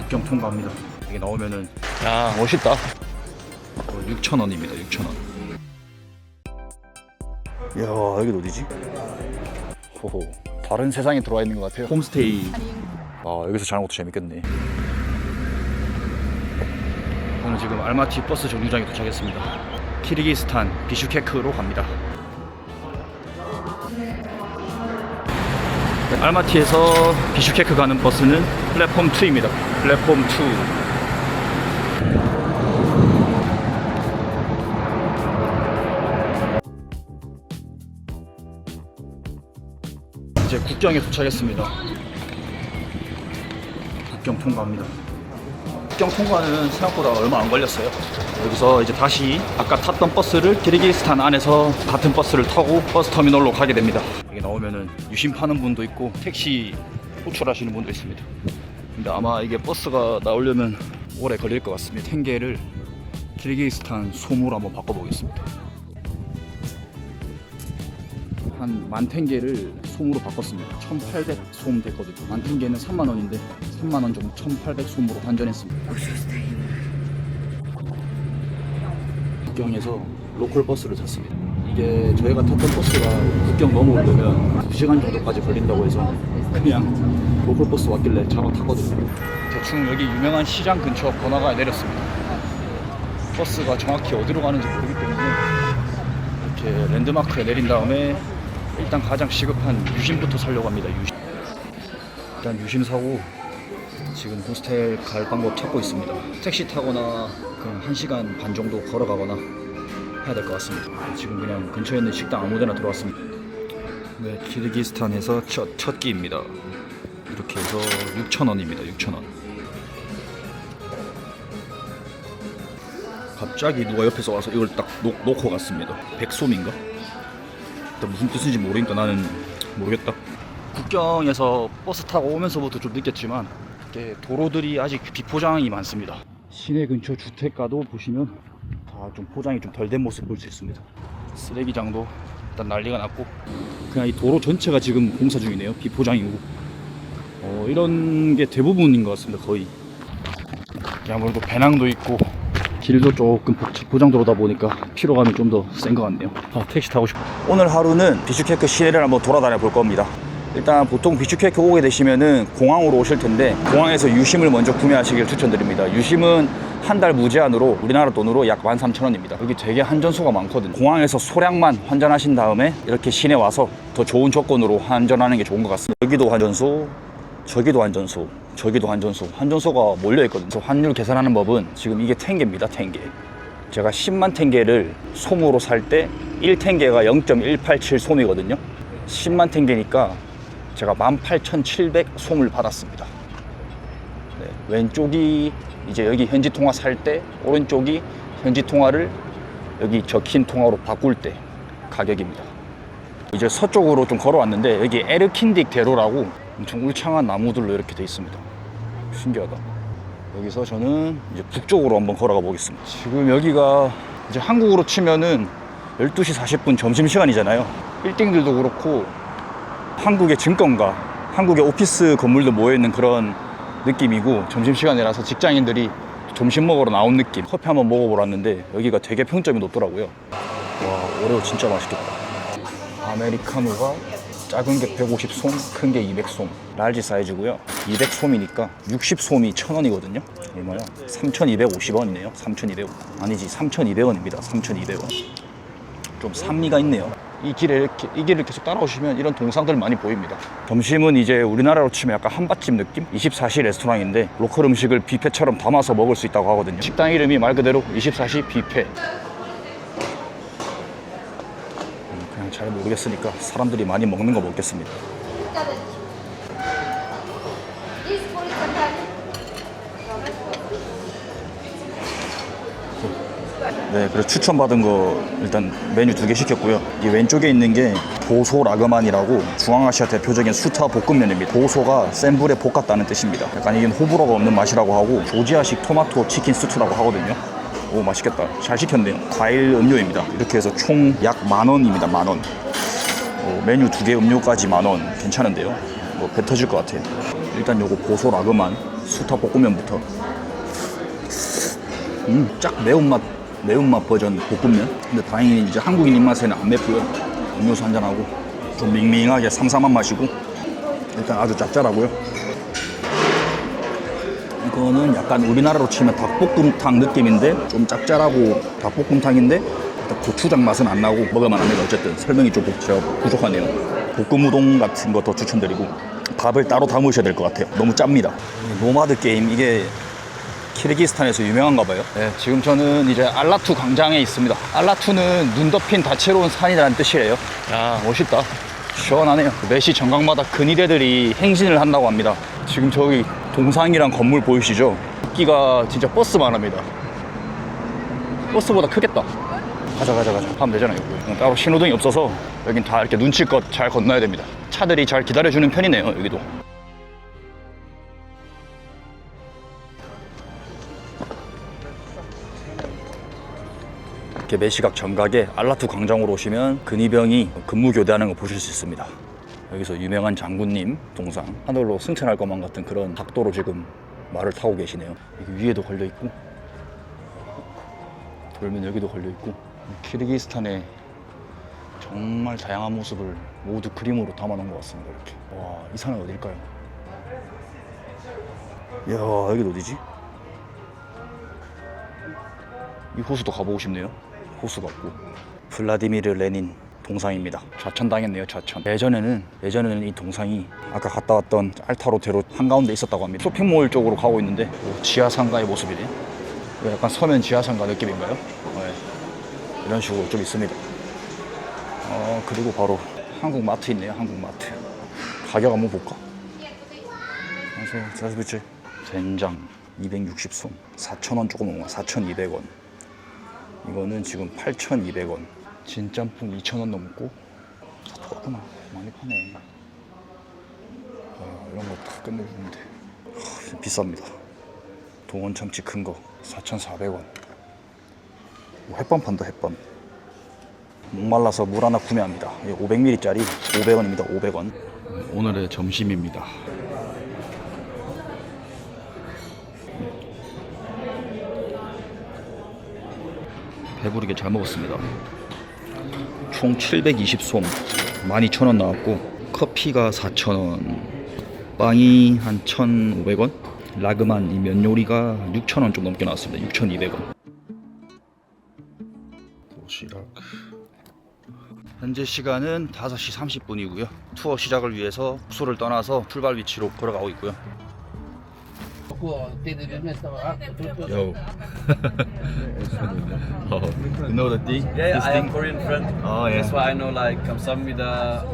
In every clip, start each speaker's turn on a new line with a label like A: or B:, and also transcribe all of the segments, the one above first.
A: 국경 통과합니다. 이게 나오면은
B: 야 멋있다.
A: 6,000원입니다. 6,000원.
B: 이야 여기 어디지? 호호 다른 세상에 들어와 있는 것 같아요.
A: 홈스테이.
B: 아 여기서 자는 것도 재밌겠네.
A: 저는 지금 알마티 버스 정류장에 도착했습니다. 키르기스탄 비슈케크로 갑니다. 알마티에서 비슈케크 가는 버스는 플랫폼 2입니다. 플랫폼 2. 이제 국경에 도착했습니다. 국경 통과합니다. 국경 통과는 생각보다 얼마 안 걸렸어요. 여기서 이제 다시 아까 탔던 버스를 키르기스탄 안에서 같은 버스를 타고 버스 터미널로 가게 됩니다. 여기 나오면은 유심 파는 분도 있고 택시 호출하시는 분도 있습니다. 근데 아마 이게 버스가 나오려면 오래 걸릴 것 같습니다. 탱게를 키르기스탄 솜으로 한번 바꿔보겠습니다. 한 10,000개를 솜으로 바꿨습니다. 1,800 솜 됐거든요. 10,000개는 30,000원인데 30,000원 정도 1,800 솜으로 환전했습니다. 국경에서 로컬 버스를 탔습니다. 이게 저희가 탔던 버스가 국경 넘어오려면 2시간 정도까지 걸린다고 해서 그냥 로컬 버스 왔길래 잡아 탔거든요. 대충 여기 유명한 시장 근처 번화가에 내렸습니다. 버스가 정확히 어디로 가는지 모르기 때문에 이렇게 랜드마크에 내린 다음에 일단 가장 시급한 유심부터 사려고 합니다. 일단 유심 사고 지금 호스텔 갈 방법 찾고 있습니다. 택시 타거나 그냥 1시간 반 정도 걸어가거나 해야 될 것 같습니다. 지금 그냥 근처에 있는 식당 아무데나 들어왔습니다. 네, 키르기스탄에서 첫 끼입니다. 이렇게 해서 6,000원입니다. 6,000원. 갑자기 누가 옆에서 와서 이걸 딱 놓고 갔습니다. 백솜인가? 무슨 뜻인지 모르니까 나는 모르겠다. 국경에서 버스 타고 오면서부터 좀 느꼈지만 이렇게 도로들이 아직 비포장이 많습니다. 시내 근처 주택가도 보시면 다 좀 포장이 좀 덜 된 모습 볼 수 있습니다. 쓰레기장도 일단 난리가 났고 그냥 이 도로 전체가 지금 공사 중이네요. 비포장이고 이런 게 대부분인 것 같습니다. 거의 아무래도 배낭도 있고 길도 조금 포장도로다 보니까 피로감이 좀 더 센 것 같네요. 택시 타고 싶어. 오늘 하루는 비슈케크 시내를 한번 돌아다녀 볼 겁니다. 일단 보통 비슈케크 오게 되시면은 공항으로 오실 텐데 공항에서 유심을 먼저 구매하시길 추천드립니다. 유심은 한 달 무제한으로 우리나라 돈으로 약 13,000원입니다. 여기 되게 환전소가 많거든요. 공항에서 소량만 환전하신 다음에 이렇게 시내 와서 더 좋은 조건으로 환전하는 게 좋은 것 같습니다. 여기도 환전소, 저기도 환전소, 저기도 환전소, 환전소가 몰려있거든요. 그래서 환율 계산하는 법은 지금 이게 탱게입니다. 탱게. 제가 10만 탱게를 솜으로 살 때 1탱게가 0.187 솜이거든요. 10만 탱게니까 제가 18,700 솜을 받았습니다. 네, 왼쪽이 이제 여기 현지 통화 살 때, 오른쪽이 현지 통화를 여기 적힌 통화로 바꿀 때 가격입니다. 이제 서쪽으로 좀 걸어왔는데 여기 에르킨딕 대로라고 엄청 울창한 나무들로 이렇게 돼 있습니다. 신기하다. 여기서 저는 이제 북쪽으로 한번 걸어가 보겠습니다. 지금 여기가 이제 한국으로 치면은 12시 40분 점심시간이잖아요. 빌딩들도 그렇고 한국의 증권가, 한국의 오피스 건물도 모여있는 그런 느낌이고 점심시간이라서 직장인들이 점심 먹으러 나온 느낌. 커피 한번 먹어보았는데 여기가 되게 평점이 높더라고요. 와, 오레오 진짜 맛있겠다. 아메리카노가 작은 게 150솜, 큰 게 200솜. 라지 사이즈고요. 200솜이니까 60솜이 1,000원이거든요. 얼마야? 3,250원이네요. 3,200원. 아니지, 3,200원입니다. 3,200원. 좀 산미가 있네요. 이 길을 계속 따라오시면 이런 동상들 많이 보입니다. 점심은 이제 우리나라로 치면 약간 한밭집 느낌? 24시 레스토랑인데 로컬 음식을 뷔페처럼 담아서 먹을 수 있다고 하거든요. 식당 이름이 말 그대로 24시 뷔페. 그냥 잘 모르겠으니까 사람들이 많이 먹는 거 먹겠습니다. 네, 그래서 추천받은 거 일단 메뉴 2개 시켰고요. 이 왼쪽에 있는 게 보소 라그만이라고 중앙아시아 대표적인 수타 볶음면입니다. 보소가 센 불에 볶았다는 뜻입니다. 약간 이게 호불호가 없는 맛이라고 하고 조지아식 토마토 치킨 스튜라고 하거든요. 오, 맛있겠다. 잘 시켰네요. 과일 음료입니다. 이렇게 해서 총 약 10,000원입니다. 10,000원. 메뉴 2개 음료까지 10,000원. 괜찮은데요? 배 터질 것 같아요. 일단 요거 보소 라그만 수타볶음면부터. 쫙 매운맛 버전 볶음면. 근데 다행히 이제 한국인 입맛에는 안 맵고요. 음료수 한잔하고 좀 밍밍하게 삼삼한 맛이고, 일단 아주 짭짤하고요. 이거는 약간 우리나라로 치면 닭볶음탕 느낌인데 좀 짭짤하고 닭볶음탕인데 고추장 맛은 안 나고 먹으면 합니다. 어쨌든 설명이 좀 부족하네요. 볶음 우동 같은 거 더 추천드리고, 밥을 따로 담으셔야 될 것 같아요. 너무 짭니다. 노마드 게임, 이게 키르기스탄에서 유명한가 봐요. 네, 지금 저는 이제 알라투 광장에 있습니다. 알라투는 눈 덮인 다채로운 산이라는 뜻이에요. 야, 멋있다. 시원하네요. 매시 정각마다 근위대들이 행진을 한다고 합니다. 지금 저기 동상이랑 건물 보이시죠? 크기가 진짜 버스만 합니다. 버스보다 크겠다. 가자. 하면 되잖아요. 따로 신호등이 없어서 여긴 다 이렇게 눈치껏 잘 건너야 됩니다. 차들이 잘 기다려주는 편이네요, 여기도. 이렇게 매시각 정각에 알라투 광장으로 오시면 근위병이 근무 교대하는 거 보실 수 있습니다. 여기서 유명한 장군님 동상, 하늘로 승천할 것만 같은 그런 각도로 지금 말을 타고 계시네요. 여기 위에도 걸려 있고, 돌면 여기도 걸려 있고. 키르기스탄의 정말 다양한 모습을 모두 그림으로 담아놓은 것 같습니다. 이렇게. 와, 이 산은 어딜까요? 이야, 여기 어디지? 이 호수도 가보고 싶네요. 호수 같고. 블라디미르 레닌 동상입니다. 좌천당했네요, 좌천. 예전에는 이 동상이 아까 갔다 왔던 알타로테로 한가운데 있었다고 합니다. 쇼핑몰 쪽으로 가고 있는데 지하상가의 모습이네. 이거 약간 서면 지하상가 느낌인가요? 네. 이런 식으로 좀 있습니다. 그리고 바로 한국마트 있네요. 한국마트. 가격 한번 볼까? 안녕하세요. 된장 260솜 4,000원 조금 넘어. 4,200원. 이거는 지금 8,200원. 진짬뽕 2,000원 넘고. 다 똑같구나. 많이 파네. 이런 거 다 끝내주는데 비쌉니다. 동원 참치 큰 거 4,400원. 햇반 판다, 햇반. 목말라서 물 하나 구매합니다. 500ml짜리 500원입니다. 500원. 오늘의 점심입니다. 배부르게 잘 먹었습니다. 총 720솜 12,000원 나왔고, 커피가 4,000원, 빵이 한 1,500원, 라그만 이 면 요리가 6,000원 좀 넘게 나왔습니다. 6,200원. 도시락. 현재 시간은 5시 30분이고요. 투어 시작을 위해서 숙소를 떠나서 출발 위치로 걸어가고 있고요. Yo. You know the thing?
C: Yeah,
A: This
C: I
A: thing?
C: am Korean friend.
A: Oh, yeah.
C: That's why I know like 감사합니다,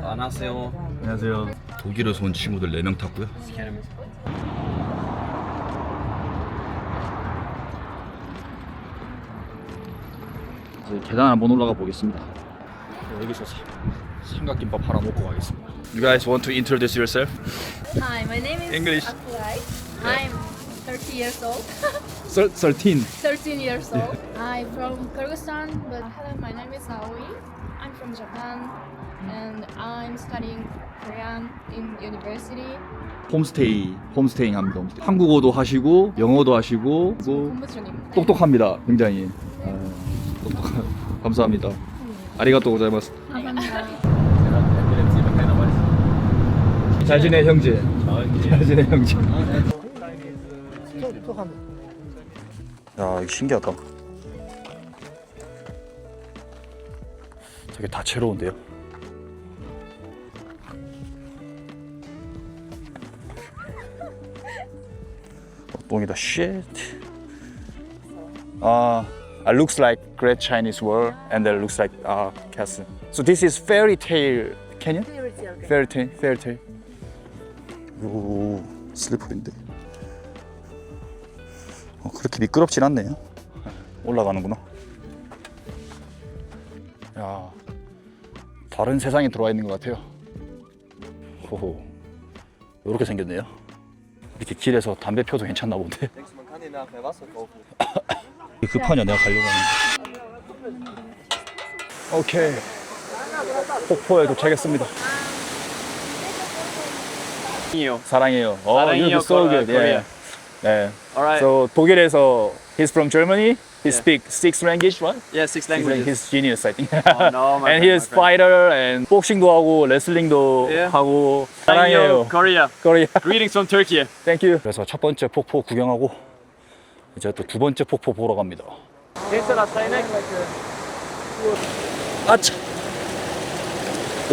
C: 안녕하세요.
A: 안녕하세요. 독일에서 온 친구들 4명 탔고요. 이제 계단 한번 올라가 보겠습니다. 여기서 삼각김밥 하나 먹고 가겠습니다. You guys want to introduce yourself?
D: Hi, my name is
A: English.
D: Akulay. I'm 30 years old.
A: 13.
D: 13 years old. I'm from Kyrgyzstan, but hello, my name is Aoi. I'm from Japan, and I'm studying Korean in university.
A: 홈스테잉 합니다. 한국어도 하시고 영어도 하시고 또
D: 공부 중입니다.
A: 똑똑합니다. 굉장히. 감사합니다. 아리가또 고자이마스.
D: 감사합니다.
A: 잘 지내 형제. 잘 지내 형제. 야, 이거 신기하다. 되게 다채로운데요. 똥이다. Shit. Looks like Great Chinese Wall, and then looks like castle. So this is Fairy Tale Canyon? Fairy Tale. 오, 슬리퍼인데. 그렇게 미끄럽진 않네요. 올라가는구나. 야, 다른 세상에 들어와 있는 것 같아요. 호호, 이렇게 생겼네요. 이렇게 길에서 담배 펴도 괜찮나 본데. 급하냐, 내가 가려고 하는데. 오케이, 폭포에 도착했습니다.
C: 사랑해요.
B: 사랑해요. Oh,
C: 사랑해요,
B: you're so good.
C: Korea.
B: Yeah. 네.
C: Alright.
B: So 독일에서 he's from Germany. He
C: Yeah.
B: speaks 6 language, right?
C: Yeah, 6 languages.
B: He's genius, I think.
C: Oh, no, my
B: and
C: friend,
B: he is
C: my friend.
B: fighter and 복싱도 하고 레슬링도
C: Yeah.
B: 하고
C: 사랑해요,
B: 사랑해요.
C: Korea.
B: Korea.
C: Greetings from Turkey.
B: Thank you. 그래서 첫 번째 폭포 구경하고 이제 또 두 번째 폭포 보러 갑니다. 아차.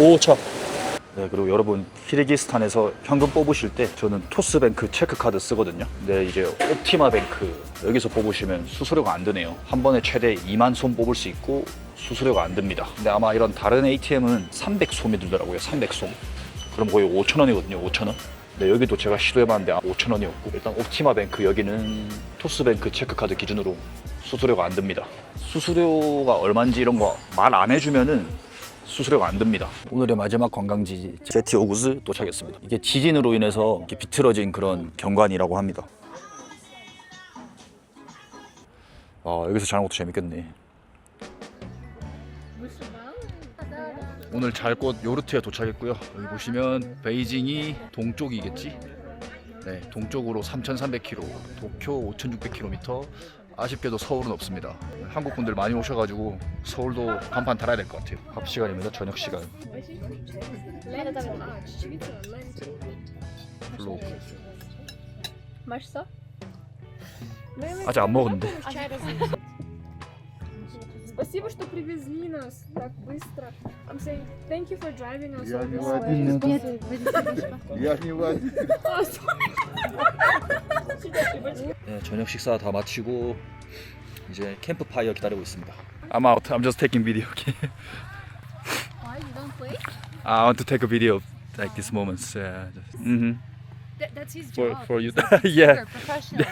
B: 오차. 네, 그리고 여러분 키르기스탄에서 현금 뽑으실 때 저는 토스뱅크 체크카드 쓰거든요. 근데 이제 옵티마뱅크 여기서 뽑으시면 수수료가 안 드네요. 한 번에 최대 2만 솜 뽑을 수 있고 수수료가 안 듭니다. 근데 아마 이런 다른 ATM은 300솜이 들더라고요. 300솜. 그럼 거의 5,000원이거든요. 5,000원. 네, 여기도 제가 시도해봤는데 5,000원이었고 일단 옵티마뱅크 여기는 토스뱅크 체크카드 기준으로 수수료가 안 듭니다. 수수료가 얼마인지 이런 거 말 안 해주면은 수수료가 안 듭니다. 오늘의 마지막 관광지 제티 오구스 도착했습니다. 이게 지진으로 인해서 이렇게 비틀어진 그런 경관이라고 합니다. 아, 여기서 자는 것도 재밌겠네. 오늘 잘 곳 요르트에 도착했고요. 여기 보시면 베이징이 동쪽이겠지? 네, 동쪽으로 3,300km, 도쿄 5,600km. 아쉽게도 서울은 없습니다. 한국 분들 많이 오셔가지고 서울도 간판 달아야 될 것 같아요. 밥 시간입니다. 저녁 시간. 별로
D: 맛있어?
B: 아직 안 먹었는데.
E: Спасибо, что привезли нас так быстро. I'm saying thank you for driving us all this way.
B: 네, 저녁 식사 다 마치고 이제 캠프파이어 기다리고 있습니다. I'm out. I'm just taking video. Okay.
D: Why you don't play?
B: I want to take a video of like these moments. Yeah.
E: That's his
B: For
E: job.
B: for you.
E: He's
B: yeah.
E: super professional.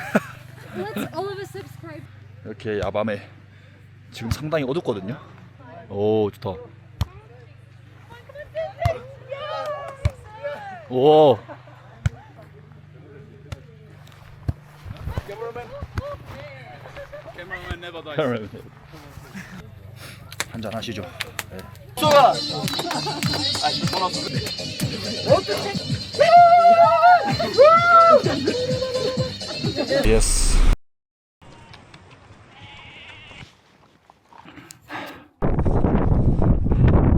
E: Let's all of us subscribe.
B: 이렇게 야밤에 지금 상당히 어둡거든요. 오, 좋다. 오. 한잔 하시죠. 네. Yes.